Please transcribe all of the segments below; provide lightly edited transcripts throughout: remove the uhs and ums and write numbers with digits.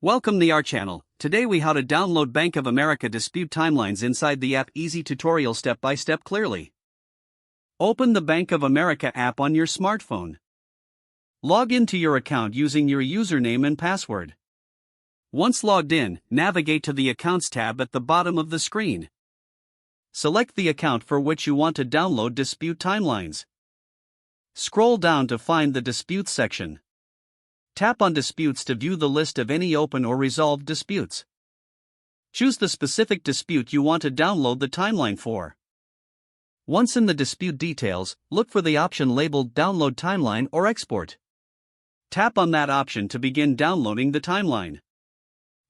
Welcome to our channel. Today we how to download Bank of America dispute timelines inside the app. Easy tutorial step by step clearly. Open the Bank of America app on your smartphone. Log into your account using your username and password. Once logged in, navigate to the Accounts tab at the bottom of the screen. Select the account for which you want to download dispute timelines. Scroll down to find the Disputes section. Tap on Disputes to view the list of any open or resolved disputes. Choose the specific dispute you want to download the timeline for. Once in the dispute details, look for the option labeled Download Timeline or Export. Tap on that option to begin downloading the timeline.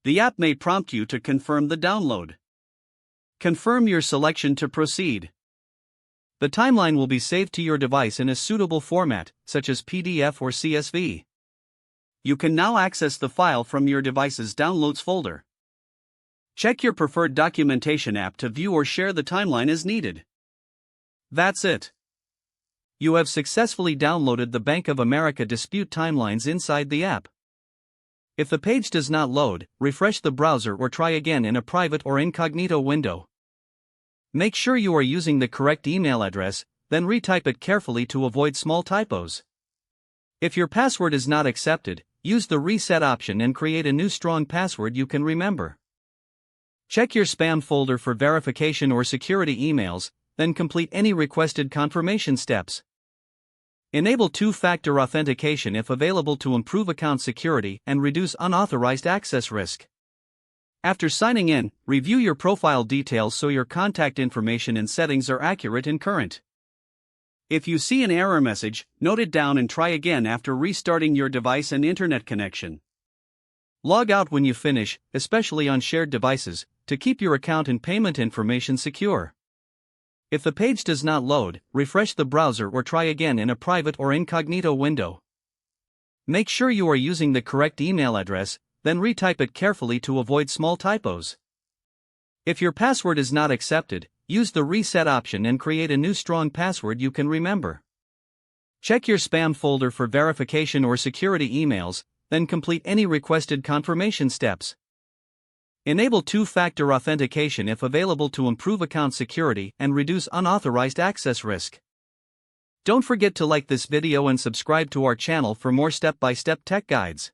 The app may prompt you to confirm the download. Confirm your selection to proceed. The timeline will be saved to your device in a suitable format, such as PDF or CSV. You can now access the file from your device's Downloads folder. Check your preferred documentation app to view or share the timeline as needed. That's it. You have successfully downloaded the Bank of America dispute timelines inside the app. If the page does not load, refresh the browser or try again in a private or incognito window. Make sure you are using the correct email address, then retype it carefully to avoid small typos. If your password is not accepted, use the reset option and create a new strong password you can remember. Check your spam folder for verification or security emails, then complete any requested confirmation steps. Enable two-factor authentication if available to improve account security and reduce unauthorized access risk. After signing in, review your profile details so your contact information and settings are accurate and current. If you see an error message, note it down and try again after restarting your device and internet connection. Log out when you finish, especially on shared devices, to keep your account and payment information secure. If the page does not load, refresh the browser or try again in a private or incognito window. Make sure you are using the correct email address, then retype it carefully to avoid small typos. If your password is not accepted, use the reset option and create a new strong password you can remember. Check your spam folder for verification or security emails, then complete any requested confirmation steps. Enable two-factor authentication if available to improve account security and reduce unauthorized access risk. Don't forget to like this video and subscribe to our channel for more step-by-step tech guides.